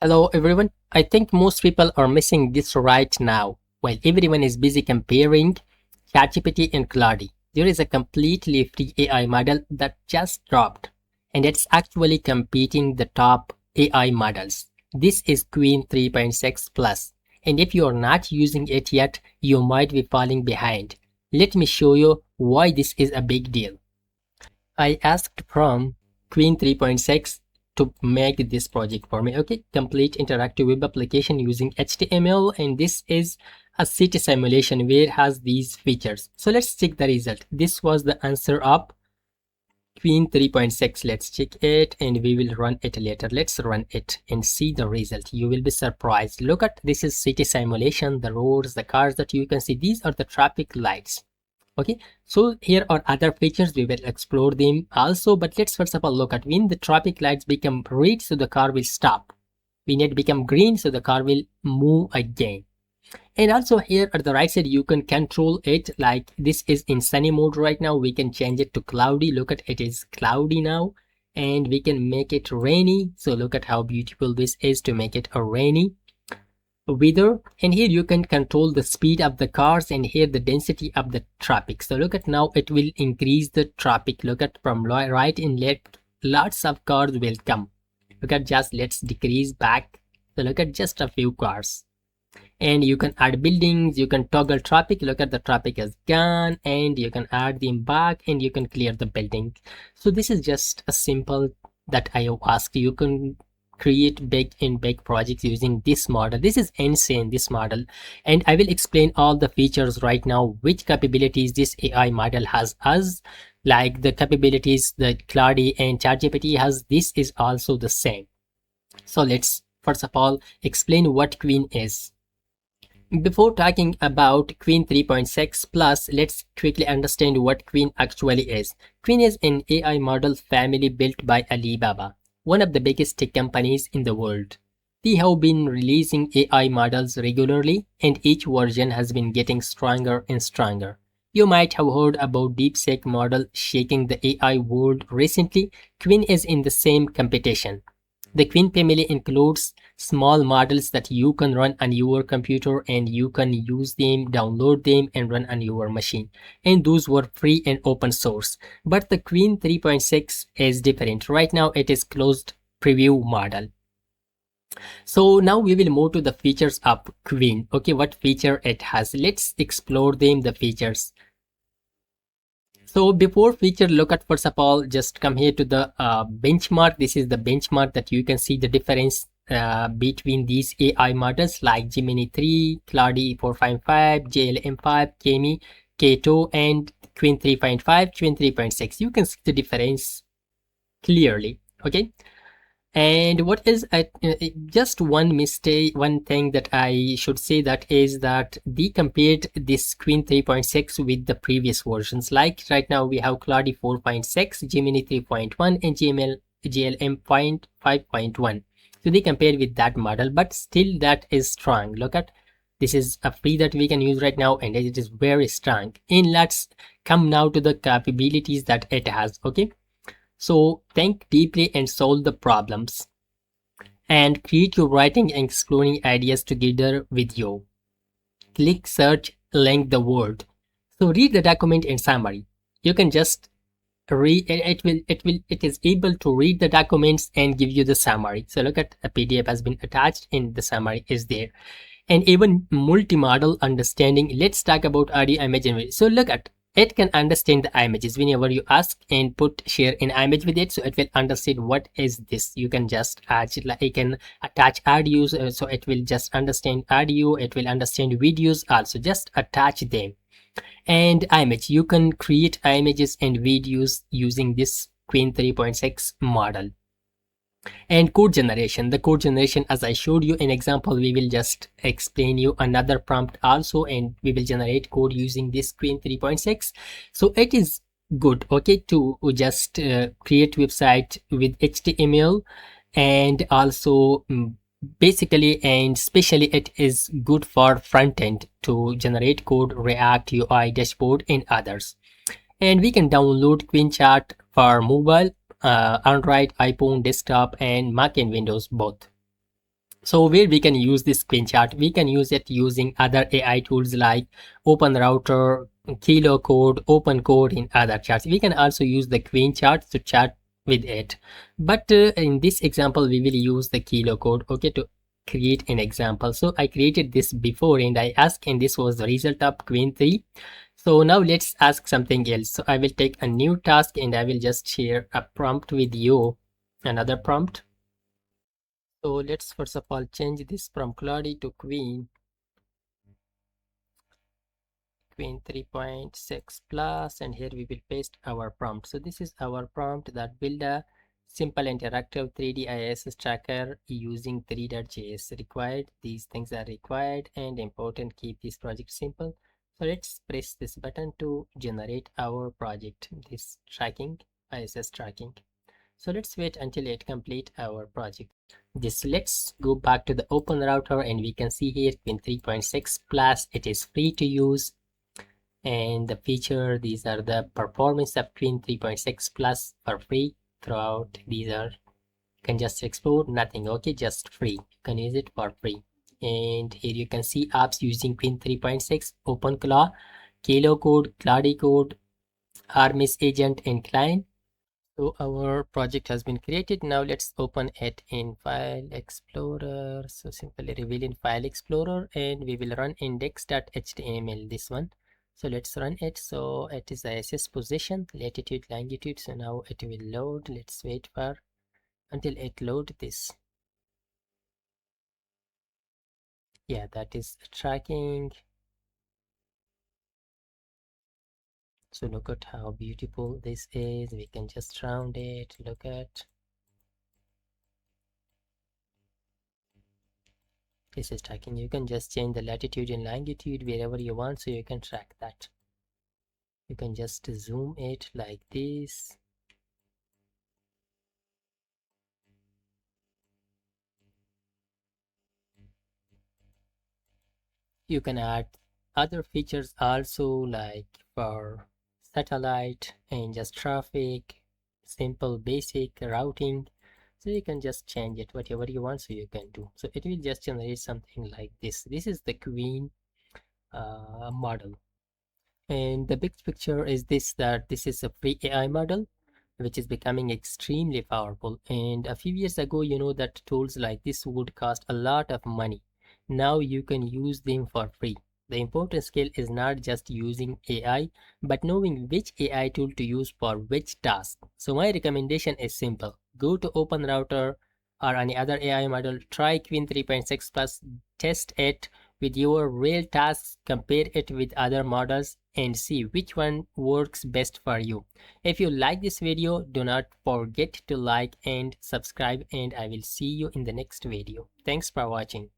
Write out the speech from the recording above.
Hello everyone. I think most people are missing this right now. While everyone is busy comparing ChatGPT and Claude, there is a completely free AI model that just dropped, and it's actually competing the top AI models. This is Qwen 3.6 Plus, and if you are not using it yet, you might be falling behind. Let me show you why this is a big deal. I asked from Qwen 3.6 to make this project for me. Okay, complete interactive web application using HTML, and this is a city simulation where it has these features. So let's check the result. This was the answer of Qwen 3.6. Let's check it and we will run it later. Let's run it and see the result. You will be surprised. Look at this is city simulation, the roads, the cars that you can see. These are the traffic lights. Okay, so here are other features, we will explore them also, but let's first of all look at when the traffic lights become red, so the car will stop. When it become green, so the car will move again. And also here at the right side you can control it, like this is in sunny mode right now, we can change it to cloudy. Look at it is cloudy now, and we can make it rainy. So look at how beautiful this is to make it a rainy weather. And here you can control the speed of the cars, and here the density of the traffic. So look at now it will increase the traffic. Look at from right and left, lots of cars will come. Look at just let's decrease back. So look at just a few cars, and you can add buildings, you can toggle traffic. Look at the traffic is gone, and you can add them back, and you can clear the building. So this is just a simple that I asked. You can create big projects using this model. This is insane, this model, and I will explain all the features right now, which capabilities this AI model has, as like the capabilities that Claude and ChatGPT has. This is also the same. So let's first of all explain what Qwen is. Before talking about Qwen 3.6 Plus, let's quickly understand what Qwen actually is. Qwen is an AI model family built by Alibaba, one of the biggest tech companies in the world. They have been releasing AI models regularly, and each version has been getting stronger and stronger. You might have heard about DeepSeek model shaking the AI world recently. Qwen is in the same competition. The Qwen family includes small models that you can run on your computer, and you can use them, download them, and run on your machine. And those were free and open source. But the Qwen 3.6 is different. Right now it is closed preview model. So now we will move to the features of Qwen. Okay, what feature it has? Let's explore them, the features. So before feature, look at first of all, just come here to the benchmark. This is the benchmark that you can see the difference between these AI models like Gemini 3, Claude 4.5, JLM5, Gemini, K2, and Qwen 3.5, Qwen 3.6. You can see the difference clearly. Okay. And what is just one mistake, one thing that I should say, that is that they compared this Qwen 3.6 with the previous versions. Like right now we have Claude 4.6, Gemini 3.1, and JLM 5.1. So they compared with that model, but still that is strong. Look at this is a free that we can use right now, and it is very strong. And let's come now to the capabilities that it has. Okay. So think deeply and solve the problems, and create your writing and exploring ideas together with you. Click search, link the word. So read the document and summary. You can just read it is able to read the documents and give you the summary. So look at a PDF has been attached and the summary is there. And even multimodal understanding. Let's talk about audio, image, and video. So look at it can understand the images whenever you ask and share an image with it, so it will understand what is this. You can just add, like you can attach audios, so it will just understand audio. It will understand videos also. Just attach them. And image, you can create images and videos using this Qwen 3.6 model. And code generation, the code generation, as I showed you an example, we will just explain you another prompt also, and we will generate code using this Qwen 3.6. So it is good, okay, to just create website with HTML, and also basically and especially it is good for front end to generate code, React, UI, dashboard, and others. And we can download Qwen Chat for mobile, Android, iPhone, desktop, and Mac and Windows both. So where we can use this Qwen chart, we can use it using other AI tools like OpenRouter, Code, OpenCode in other charts. We can also use the Qwen chart to chat with it. But in this example, we will use the Code, okay, to create an example. So I created this before and I asked, and this was the result of Qwen 3. So now let's ask something else. So I will take a new task and I will just share a prompt with you, another prompt. So let's first of all change this from Claude to Qwen 3.6 plus, and here we will paste our prompt. So this is our prompt that build a simple interactive 3D ISS tracker using 3.js. Required, these things are required and important. Keep this project simple. So let's press this button to generate our project, this tracking, ISS tracking. So let's wait until it complete our project. This, let's go back to the OpenRouter and we can see here Qwen 3.6 plus, it is free to use. And the feature, these are the performance of Qwen 3.6 plus for free throughout. These are, you can just explore, nothing, okay, just free, you can use it for free. And here you can see apps using Qwen 3.6, OpenClaw, Code, Code, Armis agent and client. So our project has been created. Now let's open it in File Explorer. So simply reveal in File Explorer and we will run index.html, this one. So let's run it. So it is ISS position, latitude, longitude. So now it will load. Let's wait for until it load this. Yeah, that is tracking. So look at how beautiful this is. We can just round it. Look at. This is tracking. You can just change the latitude and longitude wherever you want, so you can track that. You can just zoom it like this. You can add other features also, like for satellite and just traffic, simple basic routing. So you can just change it whatever you want, so you can do. So it will just generate something like this. This is the Qwen model. And the big picture is this, that this is a free AI model which is becoming extremely powerful. And a few years ago, you know that tools like this would cost a lot of money. Now you can use them for free. The important skill is not just using AI, but knowing which AI tool to use for which task. So my recommendation is simple. Go to OpenRouter or any other AI model, try Qwen 3.6 plus, test it with your real tasks, compare it with other models and see which one works best for you. If you like this video, do not forget to like and subscribe, and I will see you in the next video. Thanks for watching.